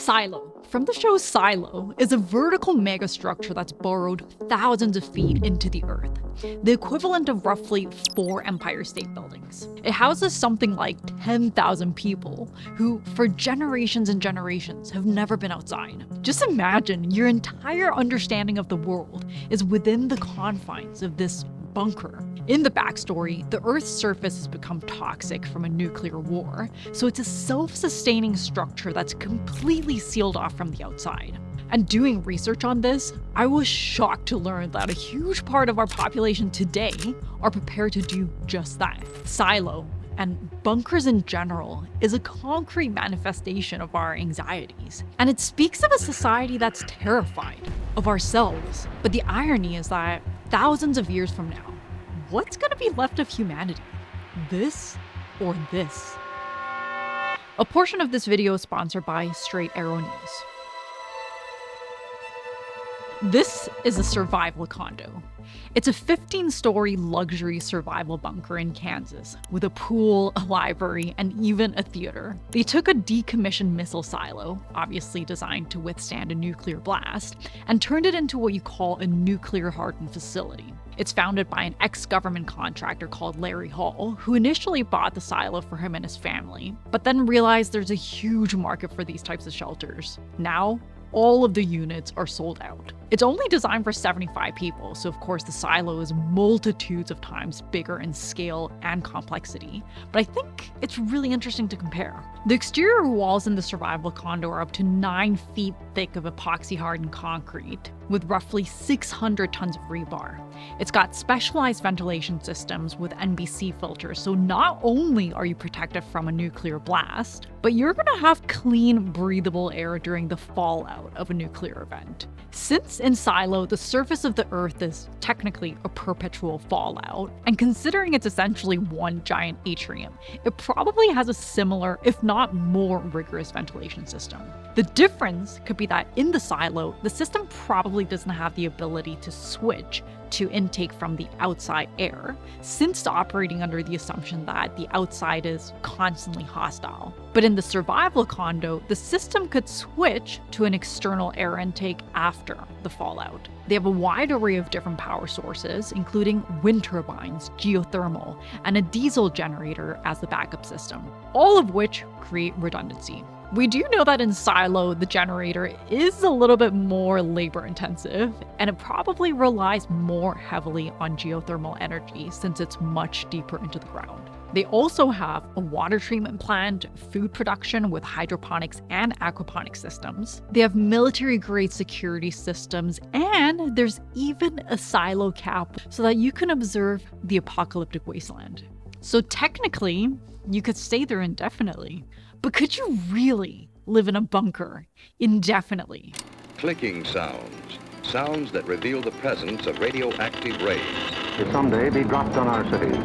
Silo, from the show Silo, is a vertical megastructure that's burrowed thousands of feet into the earth, the equivalent of roughly 4 Empire State Buildings. It houses something like 10,000 people who, for generations and generations, have never been outside. Just imagine your entire understanding of the world is within the confines of this bunker. In the backstory, the Earth's surface has become toxic from a nuclear war, so it's a self-sustaining structure that's completely sealed off from the outside. And doing research on this, I was shocked to learn that a huge part of our population today are prepared to do just that. Silo, and bunkers in general, is a concrete manifestation of our anxieties. And it speaks of a society that's terrified of ourselves. But the irony is that thousands of years from now, what's gonna be left of humanity? This or this? A portion of this video is sponsored by Straight Arrow News. This is a survival condo. It's a 15-story luxury survival bunker in Kansas, with a pool, a library, and even a theater. They took a decommissioned missile silo, obviously designed to withstand a nuclear blast, and turned it into what you call a nuclear-hardened facility. It's founded by an ex-government contractor called Larry Hall, who initially bought the silo for him and his family, but then realized there's a huge market for these types of shelters. Now, all of the units are sold out. It's only designed for 75 people, so of course the silo is multitudes of times bigger in scale and complexity, but I think it's really interesting to compare. The exterior walls in the survival condo are up to 9 feet thick of epoxy-hardened concrete, with roughly 600 tons of rebar. It's got specialized ventilation systems with NBC filters, so not only are you protected from a nuclear blast, but you're gonna have clean, breathable air during the fallout of a nuclear event. Since in Silo, the surface of the Earth is technically a perpetual fallout, and considering it's essentially one giant atrium, it probably has a similar, if not more rigorous ventilation system. The difference could be that in the silo, the system probably doesn't have the ability to switch to intake from the outside air, since it's operating under the assumption that the outside is constantly hostile. But in the survival condo, the system could switch to an external air intake after the fallout. They have a wide array of different power sources, including wind turbines, geothermal, and a diesel generator as the backup system, all of which create redundancy. We do know that in Silo, the generator is a little bit more labor intensive, and it probably relies more heavily on geothermal energy since it's much deeper into the ground. They also have a water treatment plant, food production with hydroponics and aquaponics systems. They have military-grade security systems, and there's even a silo cap so that you can observe the apocalyptic wasteland. So technically, you could stay there indefinitely. But could you really live in a bunker indefinitely? Clicking sounds. Sounds that reveal the presence of radioactive rays. To someday be dropped on our cities.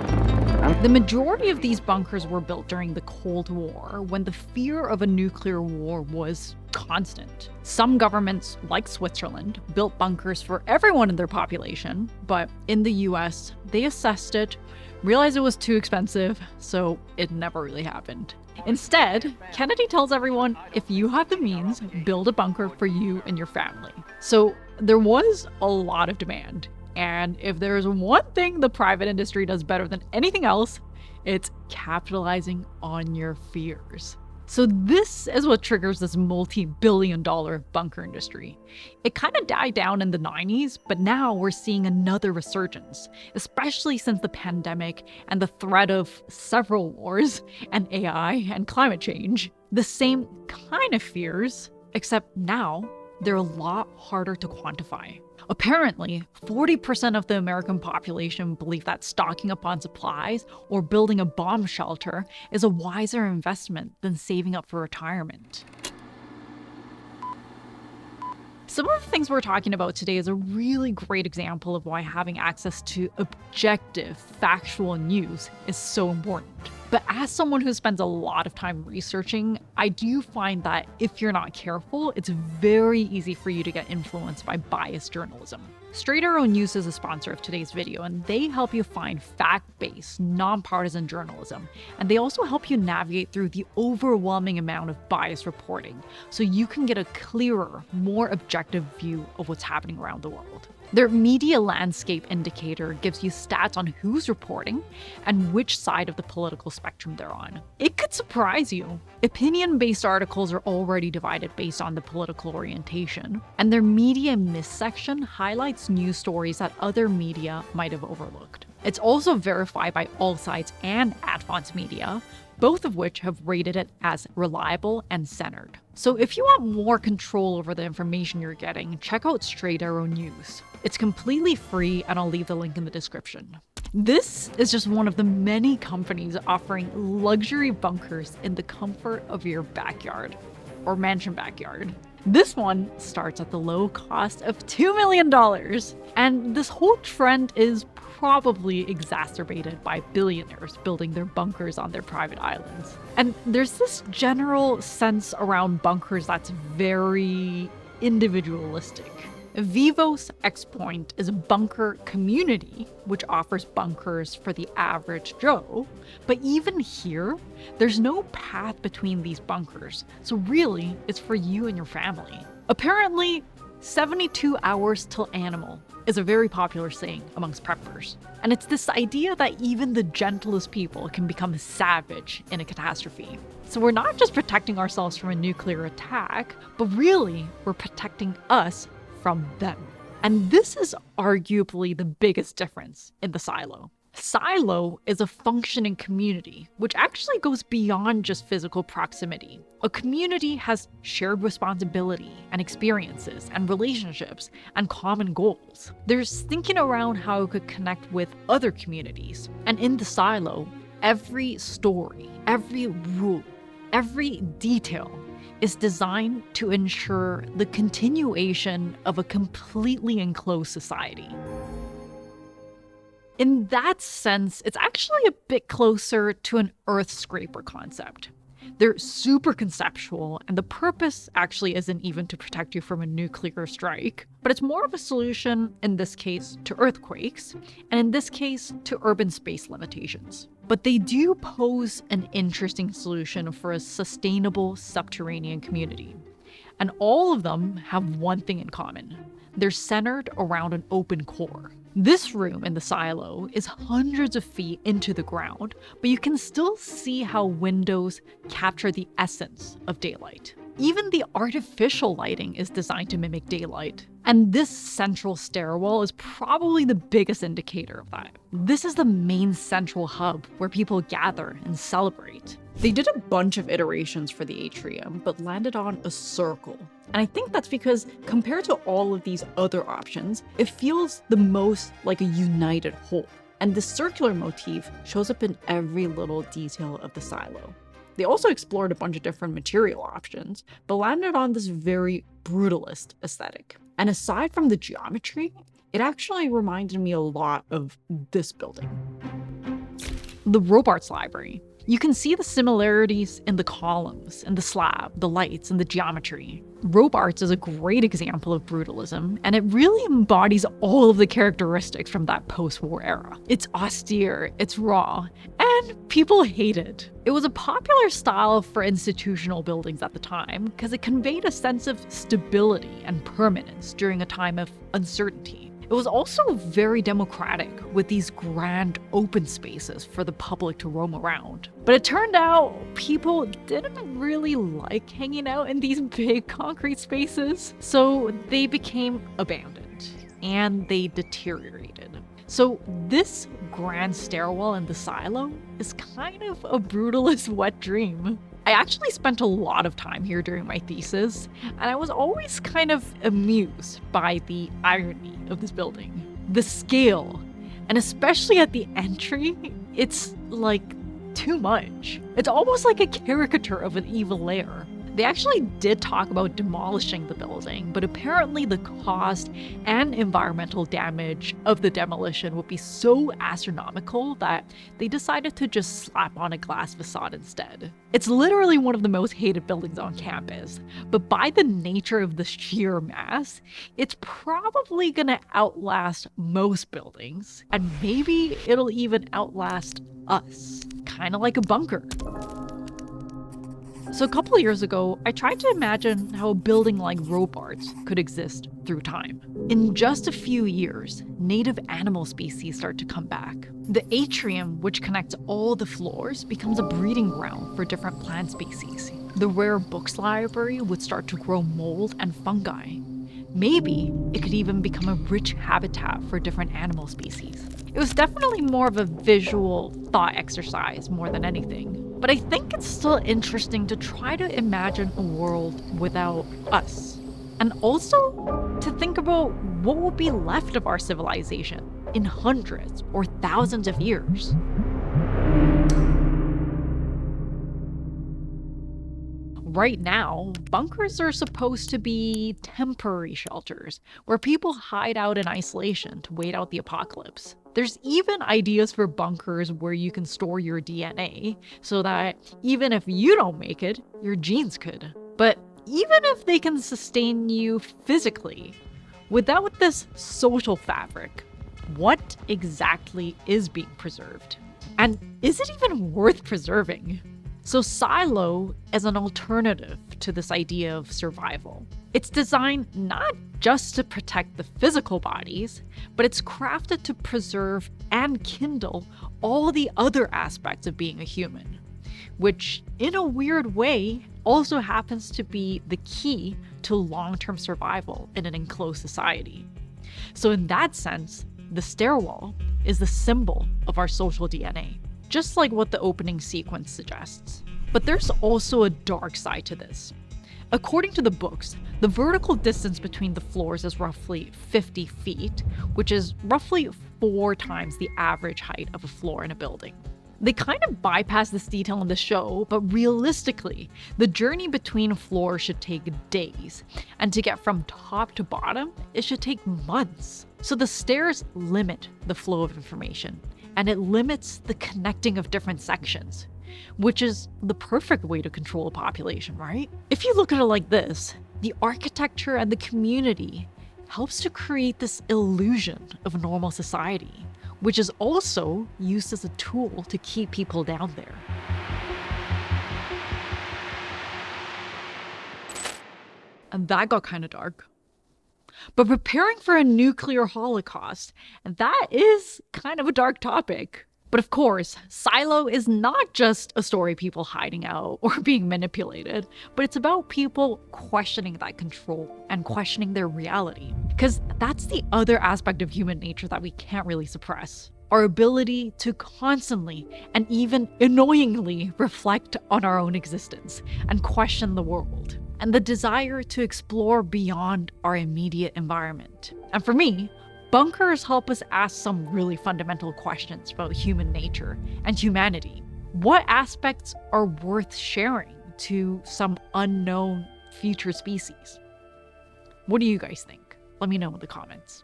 The majority of these bunkers were built during the Cold War, when the fear of a nuclear war was constant. Some governments, like Switzerland, built bunkers for everyone in their population, but in the US, they assessed it, realized it was too expensive, so it never really happened. Instead, Kennedy tells everyone, if you have the means, build a bunker for you and your family. So there was a lot of demand. And if there's one thing the private industry does better than anything else, it's capitalizing on your fears. So this is what triggers this multi-billion-dollar bunker industry. It kind of died down in the 90s, but now we're seeing another resurgence, especially since the pandemic and the threat of several wars and AI and climate change. The same kind of fears, except now they're a lot harder to quantify. Apparently, 40% of the American population believe that stocking up on supplies or building a bomb shelter is a wiser investment than saving up for retirement. Some of the things we're talking about today is a really great example of why having access to objective, factual news is so important. But as someone who spends a lot of time researching, I do find that if you're not careful, it's very easy for you to get influenced by biased journalism. Straight Arrow News is a sponsor of today's video, and they help you find fact-based, nonpartisan journalism. And they also help you navigate through the overwhelming amount of biased reporting, so you can get a clearer, more objective view of what's happening around the world. Their media landscape indicator gives you stats on who's reporting and which side of the political spectrum they're on. It could surprise you. Opinion-based articles are already divided based on the political orientation, and their media miss section highlights news stories that other media might have overlooked. It's also verified by All Sides and Advance Media, both of which have rated it as reliable and centered. So if you want more control over the information you're getting, check out Straight Arrow News. It's completely free, and I'll leave the link in the description. This is just one of the many companies offering luxury bunkers in the comfort of your backyard, or mansion backyard. This one starts at the low cost of $2 million, and this whole trend is probably exacerbated by billionaires building their bunkers on their private islands. And there's this general sense around bunkers that's very individualistic. Vivos X Point is a bunker community which offers bunkers for the average Joe, but even here, there's no path between these bunkers, so really, it's for you and your family. Apparently, 72 hours till animal is a very popular saying amongst preppers, and it's this idea that even the gentlest people can become savage in a catastrophe. So we're not just protecting ourselves from a nuclear attack, but really, we're protecting us from them. And this is arguably the biggest difference in the silo. Silo is a functioning community, which actually goes beyond just physical proximity. A community has shared responsibility and experiences and relationships and common goals. There's thinking around how it could connect with other communities. And in the silo, every story, every rule, every detail is designed to ensure the continuation of a completely enclosed society. In that sense, it's actually a bit closer to an earth scraper concept. They're super conceptual, and the purpose actually isn't even to protect you from a nuclear strike, but it's more of a solution, in this case, to earthquakes, and in this case, to urban space limitations. But they do pose an interesting solution for a sustainable subterranean community. And all of them have one thing in common. They're centered around an open core. This room in the silo is hundreds of feet into the ground, but you can still see how windows capture the essence of daylight. Even the artificial lighting is designed to mimic daylight. And this central stairwell is probably the biggest indicator of that. This is the main central hub where people gather and celebrate. They did a bunch of iterations for the atrium, but landed on a circle. And I think that's because compared to all of these other options, it feels the most like a united whole. And the circular motif shows up in every little detail of the silo. They also explored a bunch of different material options, but landed on this very brutalist aesthetic. And aside from the geometry, it actually reminded me a lot of this building. The ROBARTS library. You can see the similarities in the columns, and the slab, the lights, and the geometry. ROBARTS is a great example of brutalism, and it really embodies all of the characteristics from that post-war era. It's austere, it's raw, and people hate it. It was a popular style for institutional buildings at the time because it conveyed a sense of stability and permanence during a time of uncertainty. It was also very democratic, with these grand open spaces for the public to roam around. But it turned out people didn't really like hanging out in these big concrete spaces, so they became abandoned and they deteriorated. So this grand stairwell in the silo is kind of a brutalist wet dream. I actually spent a lot of time here during my thesis, and I was always kind of amused by the irony of this building. The scale, and especially at the entry, it's like too much. It's almost like a caricature of an evil lair. They actually did talk about demolishing the building, but apparently the cost and environmental damage of the demolition would be so astronomical that they decided to just slap on a glass facade instead. It's literally one of the most hated buildings on campus, but by the nature of the sheer mass, it's probably gonna outlast most buildings, and maybe it'll even outlast us, kind of like a bunker. So a couple of years ago, I tried to imagine how a building like ROBARTS could exist through time. In just a few years, native animal species start to come back. The atrium, which connects all the floors, becomes a breeding ground for different plant species. The rare books library would start to grow mold and fungi. Maybe it could even become a rich habitat for different animal species. It was definitely more of a visual thought exercise more than anything. But I think it's still interesting to try to imagine a world without us. And also to think about what will be left of our civilization in hundreds or thousands of years. Right now, bunkers are supposed to be temporary shelters where people hide out in isolation to wait out the apocalypse. There's even ideas for bunkers where you can store your DNA so that even if you don't make it, your genes could. But even if they can sustain you physically, without this social fabric, what exactly is being preserved? And is it even worth preserving? So Silo is an alternative to this idea of survival. It's designed not just to protect the physical bodies, but it's crafted to preserve and kindle all the other aspects of being a human, which in a weird way also happens to be the key to long-term survival in an enclosed society. So in that sense, the stairwell is the symbol of our social DNA, just like what the opening sequence suggests. But there's also a dark side to this. According to the books, the vertical distance between the floors is roughly 50 feet, which is roughly 4 times the average height of a floor in a building. They kind of bypass this detail in the show, but realistically, the journey between floors should take days, and to get from top to bottom, it should take months. So the stairs limit the flow of information, and it limits the connecting of different sections, which is the perfect way to control a population, right? If you look at it like this, the architecture and the community helps to create this illusion of normal society, which is also used as a tool to keep people down there. And that got kind of dark. But preparing for a nuclear holocaust, that is kind of a dark topic. But of course, Silo is not just a story of people hiding out or being manipulated, but it's about people questioning that control and questioning their reality. Because that's the other aspect of human nature that we can't really suppress. Our ability to constantly and even annoyingly reflect on our own existence and question the world. And the desire to explore beyond our immediate environment. And for me, bunkers help us ask some really fundamental questions about human nature and humanity. What aspects are worth sharing to some unknown future species? What do you guys think? Let me know in the comments.